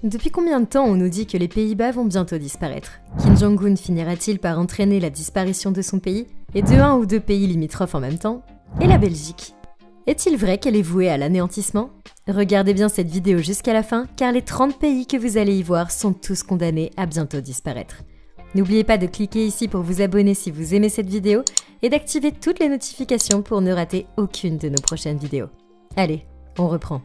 Depuis combien de temps on nous dit que les Pays-Bas vont bientôt disparaître? Kim Jong-un finira-t-il par entraîner la disparition de son pays et de un ou deux pays limitrophes en même temps? Et la Belgique? Est-il vrai qu'elle est vouée à l'anéantissement? Regardez bien cette vidéo jusqu'à la fin, car les 30 pays que vous allez y voir sont tous condamnés à bientôt disparaître. N'oubliez pas de cliquer ici pour vous abonner si vous aimez cette vidéo et d'activer toutes les notifications pour ne rater aucune de nos prochaines vidéos. Allez, on reprend.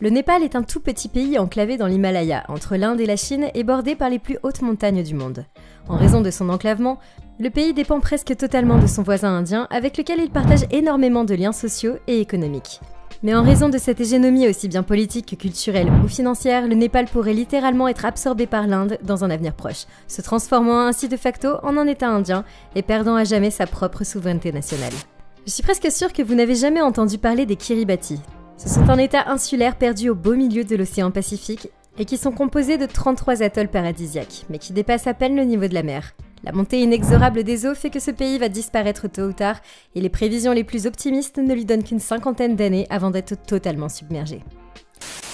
Le Népal est un tout petit pays enclavé dans l'Himalaya, entre l'Inde et la Chine et bordé par les plus hautes montagnes du monde. En raison de son enclavement, le pays dépend presque totalement de son voisin indien, avec lequel il partage énormément de liens sociaux et économiques. Mais en raison de cette hégémonie aussi bien politique que culturelle ou financière, le Népal pourrait littéralement être absorbé par l'Inde dans un avenir proche, se transformant ainsi de facto en un État indien et perdant à jamais sa propre souveraineté nationale. Je suis presque sûre que vous n'avez jamais entendu parler des Kiribati. Ce sont un État insulaire perdu au beau milieu de l'océan Pacifique et qui sont composés de 33 atolls paradisiaques, mais qui dépassent à peine le niveau de la mer. La montée inexorable des eaux fait que ce pays va disparaître tôt ou tard et les prévisions les plus optimistes ne lui donnent qu'une cinquantaine d'années avant d'être totalement submergé.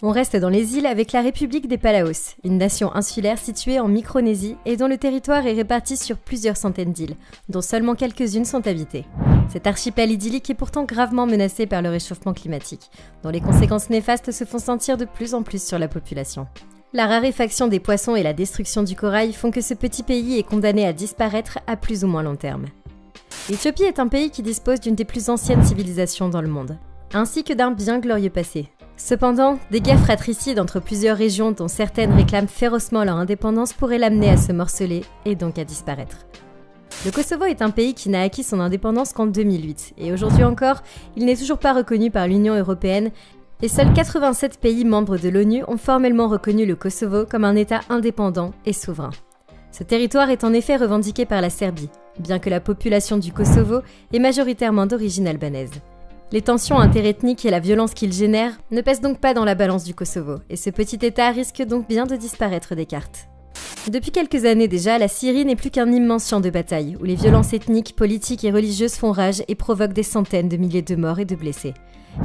On reste dans les îles avec la République des Palaos, une nation insulaire située en Micronésie et dont le territoire est réparti sur plusieurs centaines d'îles, dont seulement quelques-unes sont habitées. Cet archipel idyllique est pourtant gravement menacé par le réchauffement climatique, dont les conséquences néfastes se font sentir de plus en plus sur la population. La raréfaction des poissons et la destruction du corail font que ce petit pays est condamné à disparaître à plus ou moins long terme. L'Éthiopie est un pays qui dispose d'une des plus anciennes civilisations dans le monde, ainsi que d'un bien glorieux passé. Cependant, des guerres fratricides entre plusieurs régions dont certaines réclament férocement leur indépendance pourraient l'amener à se morceler et donc à disparaître. Le Kosovo est un pays qui n'a acquis son indépendance qu'en 2008 et aujourd'hui encore, il n'est toujours pas reconnu par l'Union européenne et seuls 87 pays membres de l'ONU ont formellement reconnu le Kosovo comme un État indépendant et souverain. Ce territoire est en effet revendiqué par la Serbie, bien que la population du Kosovo est majoritairement d'origine albanaise. Les tensions interethniques et la violence qu'il génère ne pèsent donc pas dans la balance du Kosovo, et ce petit État risque donc bien de disparaître des cartes. Depuis quelques années déjà, la Syrie n'est plus qu'un immense champ de bataille, où les violences ethniques, politiques et religieuses font rage et provoquent des centaines de milliers de morts et de blessés.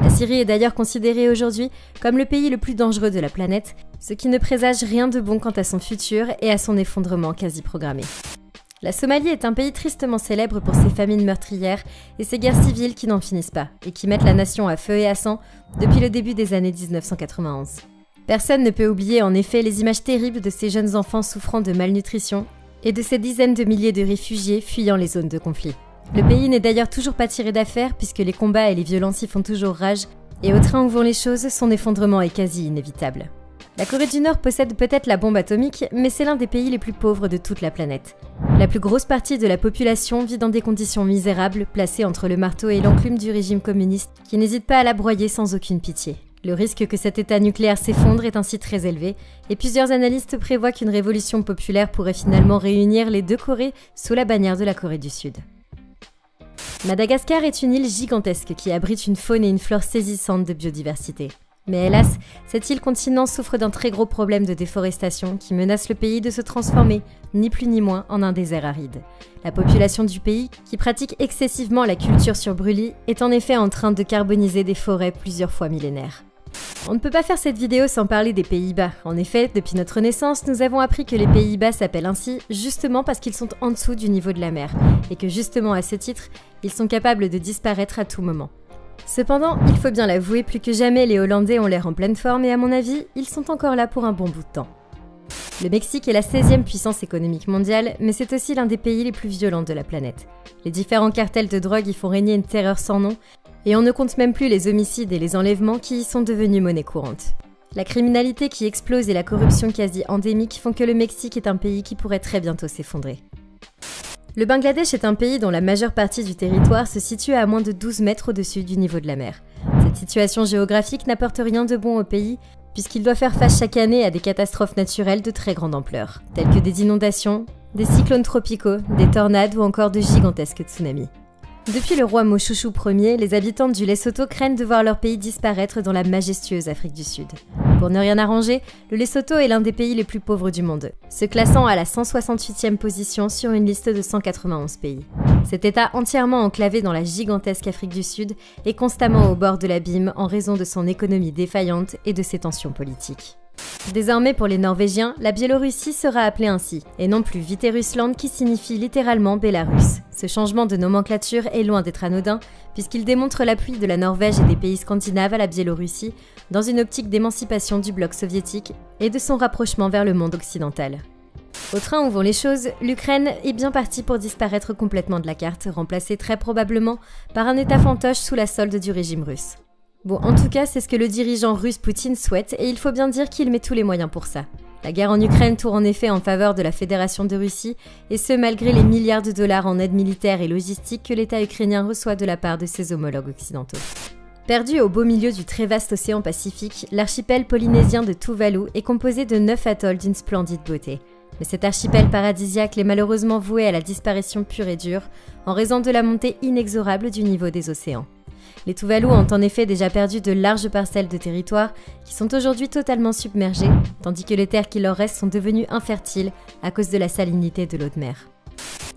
La Syrie est d'ailleurs considérée aujourd'hui comme le pays le plus dangereux de la planète, ce qui ne présage rien de bon quant à son futur et à son effondrement quasi programmé. La Somalie est un pays tristement célèbre pour ses famines meurtrières et ses guerres civiles qui n'en finissent pas, et qui mettent la nation à feu et à sang depuis le début des années 1991. Personne ne peut oublier en effet les images terribles de ces jeunes enfants souffrant de malnutrition et de ces dizaines de milliers de réfugiés fuyant les zones de conflit. Le pays n'est d'ailleurs toujours pas tiré d'affaire puisque les combats et les violences y font toujours rage, et au train où vont les choses, son effondrement est quasi inévitable. La Corée du Nord possède peut-être la bombe atomique, mais c'est l'un des pays les plus pauvres de toute la planète. La plus grosse partie de la population vit dans des conditions misérables, placée entre le marteau et l'enclume du régime communiste, qui n'hésite pas à la broyer sans aucune pitié. Le risque que cet état nucléaire s'effondre est ainsi très élevé, et plusieurs analystes prévoient qu'une révolution populaire pourrait finalement réunir les deux Corées sous la bannière de la Corée du Sud. Madagascar est une île gigantesque qui abrite une faune et une flore saisissantes de biodiversité. Mais hélas, cette île continent souffre d'un très gros problème de déforestation qui menace le pays de se transformer, ni plus ni moins, en un désert aride. La population du pays, qui pratique excessivement la culture sur brûlis, est en effet en train de carboniser des forêts plusieurs fois millénaires. On ne peut pas faire cette vidéo sans parler des Pays-Bas. En effet, depuis notre naissance, nous avons appris que les Pays-Bas s'appellent ainsi justement parce qu'ils sont en dessous du niveau de la mer, et que justement à ce titre, ils sont capables de disparaître à tout moment. Cependant, il faut bien l'avouer, plus que jamais les Hollandais ont l'air en pleine forme et à mon avis, ils sont encore là pour un bon bout de temps. Le Mexique est la 16e puissance économique mondiale, mais c'est aussi l'un des pays les plus violents de la planète. Les différents cartels de drogue y font régner une terreur sans nom, et on ne compte même plus les homicides et les enlèvements qui y sont devenus monnaie courante. La criminalité qui explose et la corruption quasi endémique font que le Mexique est un pays qui pourrait très bientôt s'effondrer. Le Bangladesh est un pays dont la majeure partie du territoire se situe à moins de 12 mètres au-dessus du niveau de la mer. Cette situation géographique n'apporte rien de bon au pays, puisqu'il doit faire face chaque année à des catastrophes naturelles de très grande ampleur, telles que des inondations, des cyclones tropicaux, des tornades ou encore de gigantesques tsunamis. Depuis le roi Moshoushu Ier, les habitants du Lesotho craignent de voir leur pays disparaître dans la majestueuse Afrique du Sud. Pour ne rien arranger, le Lesotho est l'un des pays les plus pauvres du monde, se classant à la 168e position sur une liste de 191 pays. Cet état entièrement enclavé dans la gigantesque Afrique du Sud est constamment au bord de l'abîme en raison de son économie défaillante et de ses tensions politiques. Désormais pour les Norvégiens, la Biélorussie sera appelée ainsi, et non plus Vitterusland qui signifie littéralement Bélarus. Ce changement de nomenclature est loin d'être anodin, puisqu'il démontre l'appui de la Norvège et des pays scandinaves à la Biélorussie, dans une optique d'émancipation du bloc soviétique et de son rapprochement vers le monde occidental. Au train où vont les choses, l'Ukraine est bien partie pour disparaître complètement de la carte, remplacée très probablement par un état fantoche sous la solde du régime russe. Bon, en tout cas, c'est ce que le dirigeant russe Poutine souhaite et il faut bien dire qu'il met tous les moyens pour ça. La guerre en Ukraine tourne en effet en faveur de la Fédération de Russie, et ce malgré les milliards de dollars en aide militaire et logistique que l'État ukrainien reçoit de la part de ses homologues occidentaux. Perdu au beau milieu du très vaste océan Pacifique, l'archipel polynésien de Tuvalu est composé de 9 atolls d'une splendide beauté. Mais cet archipel paradisiaque est malheureusement voué à la disparition pure et dure, en raison de la montée inexorable du niveau des océans. Les Tuvalu ont en effet déjà perdu de larges parcelles de territoire qui sont aujourd'hui totalement submergées, tandis que les terres qui leur restent sont devenues infertiles à cause de la salinité de l'eau de mer.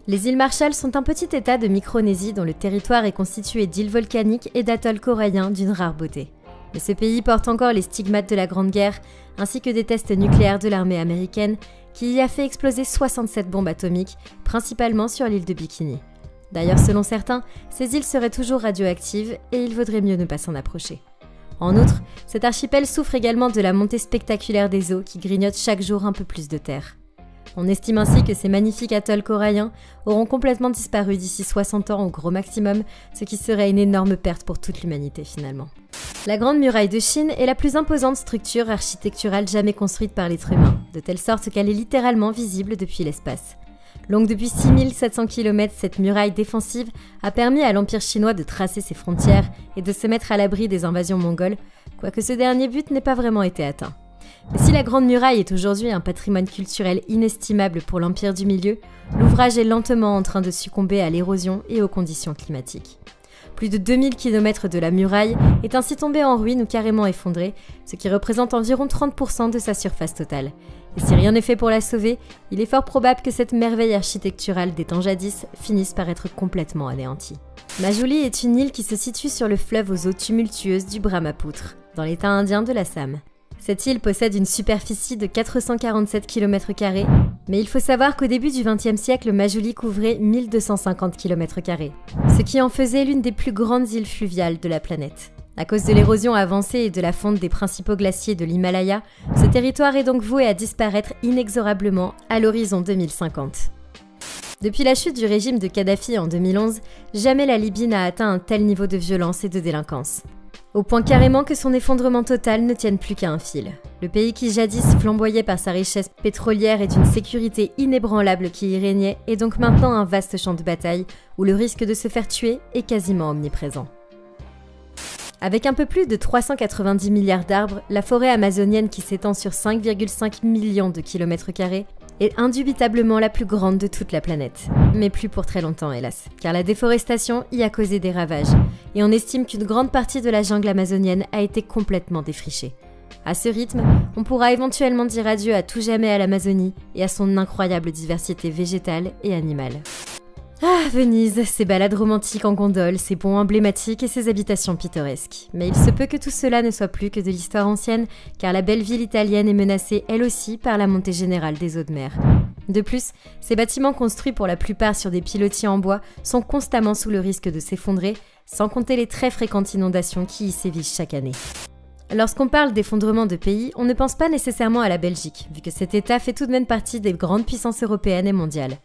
Les îles Marshall sont un petit état de Micronésie dont le territoire est constitué d'îles volcaniques et d'atolls coralliens d'une rare beauté. Mais ce pays porte encore les stigmates de la Grande Guerre, ainsi que des tests nucléaires de l'armée américaine qui y a fait exploser 67 bombes atomiques, principalement sur l'île de Bikini. D'ailleurs, selon certains, ces îles seraient toujours radioactives et il vaudrait mieux ne pas s'en approcher. En outre, cet archipel souffre également de la montée spectaculaire des eaux qui grignotent chaque jour un peu plus de terre. On estime ainsi que ces magnifiques atolls coralliens auront complètement disparu d'ici 60 ans au gros maximum, ce qui serait une énorme perte pour toute l'humanité finalement. La Grande Muraille de Chine est la plus imposante structure architecturale jamais construite par l'être humain, de telle sorte qu'elle est littéralement visible depuis l'espace. Longue depuis 6700 km, cette muraille défensive a permis à l'Empire chinois de tracer ses frontières et de se mettre à l'abri des invasions mongoles, quoique ce dernier but n'ait pas vraiment été atteint. Mais si la Grande Muraille est aujourd'hui un patrimoine culturel inestimable pour l'Empire du Milieu, l'ouvrage est lentement en train de succomber à l'érosion et aux conditions climatiques. Plus de 2000 km de la muraille est ainsi tombée en ruine ou carrément effondrée, ce qui représente environ 30% de sa surface totale. Et si rien n'est fait pour la sauver, il est fort probable que cette merveille architecturale des temps jadis finisse par être complètement anéantie. Majuli est une île qui se situe sur le fleuve aux eaux tumultueuses du Brahmapoutre, dans l'état indien de l'Assam. Cette île possède une superficie de 447 km², mais il faut savoir qu'au début du XXe siècle, Majuli couvrait 1250 km², ce qui en faisait l'une des plus grandes îles fluviales de la planète. À cause de l'érosion avancée et de la fonte des principaux glaciers de l'Himalaya, ce territoire est donc voué à disparaître inexorablement à l'horizon 2050. Depuis la chute du régime de Kadhafi en 2011, jamais la Libye n'a atteint un tel niveau de violence et de délinquance. Au point carrément que son effondrement total ne tienne plus qu'à un fil. Le pays qui jadis flamboyait par sa richesse pétrolière et d'une sécurité inébranlable qui y régnait est donc maintenant un vaste champ de bataille où le risque de se faire tuer est quasiment omniprésent. Avec un peu plus de 390 milliards d'arbres, la forêt amazonienne qui s'étend sur 5,5 millions de kilomètres carrés est indubitablement la plus grande de toute la planète. Mais plus pour très longtemps hélas, car la déforestation y a causé des ravages, et on estime qu'une grande partie de la jungle amazonienne a été complètement défrichée. À ce rythme, on pourra éventuellement dire adieu à tout jamais à l'Amazonie et à son incroyable diversité végétale et animale. Ah, Venise, ses balades romantiques en gondole, ses ponts emblématiques et ses habitations pittoresques. Mais il se peut que tout cela ne soit plus que de l'histoire ancienne, car la belle ville italienne est menacée elle aussi par la montée générale des eaux de mer. De plus, ces bâtiments construits pour la plupart sur des pilotis en bois sont constamment sous le risque de s'effondrer, sans compter les très fréquentes inondations qui y sévissent chaque année. Lorsqu'on parle d'effondrement de pays, on ne pense pas nécessairement à la Belgique, vu que cet État fait tout de même partie des grandes puissances européennes et mondiales.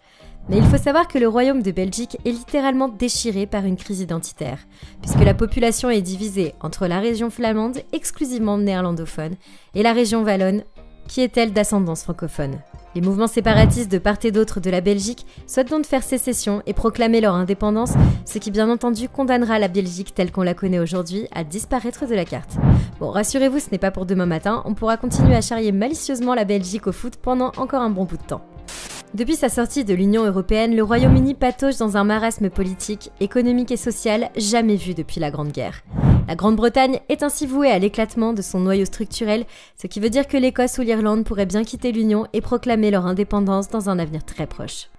Mais il faut savoir que le royaume de Belgique est littéralement déchiré par une crise identitaire, puisque la population est divisée entre la région flamande, exclusivement néerlandophone, et la région wallonne, qui est elle d'ascendance francophone. Les mouvements séparatistes de part et d'autre de la Belgique souhaitent donc faire sécession et proclamer leur indépendance, ce qui bien entendu condamnera la Belgique telle qu'on la connaît aujourd'hui à disparaître de la carte. Bon, rassurez-vous, ce n'est pas pour demain matin, on pourra continuer à charrier malicieusement la Belgique au foot pendant encore un bon bout de temps. Depuis sa sortie de l'Union européenne, le Royaume-Uni patauge dans un marasme politique, économique et social jamais vu depuis la Grande Guerre. La Grande-Bretagne est ainsi vouée à l'éclatement de son noyau structurel, ce qui veut dire que l'Écosse ou l'Irlande pourraient bien quitter l'Union et proclamer leur indépendance dans un avenir très proche.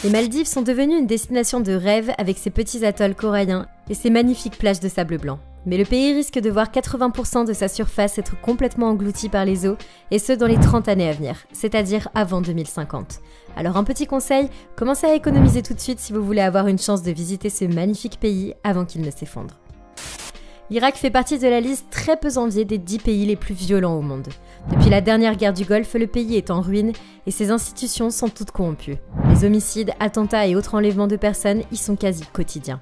Les Maldives sont devenues une destination de rêve avec ses petits atolls coralliens et ses magnifiques plages de sable blanc. Mais le pays risque de voir 80% de sa surface être complètement engloutie par les eaux, et ce dans les 30 années à venir, c'est-à-dire avant 2050. Alors un petit conseil, commencez à économiser tout de suite si vous voulez avoir une chance de visiter ce magnifique pays avant qu'il ne s'effondre. L'Irak fait partie de la liste très peu enviée des 10 pays les plus violents au monde. Depuis la dernière guerre du Golfe, le pays est en ruine et ses institutions sont toutes corrompues. Les homicides, attentats et autres enlèvements de personnes y sont quasi quotidiens.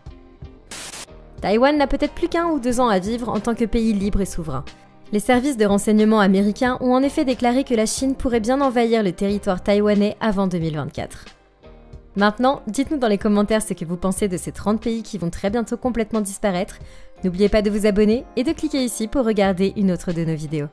Taïwan n'a peut-être plus qu'1 ou 2 ans à vivre en tant que pays libre et souverain. Les services de renseignement américains ont en effet déclaré que la Chine pourrait bien envahir le territoire taïwanais avant 2024. Maintenant, dites-nous dans les commentaires ce que vous pensez de ces 30 pays qui vont très bientôt complètement disparaître. N'oubliez pas de vous abonner et de cliquer ici pour regarder une autre de nos vidéos.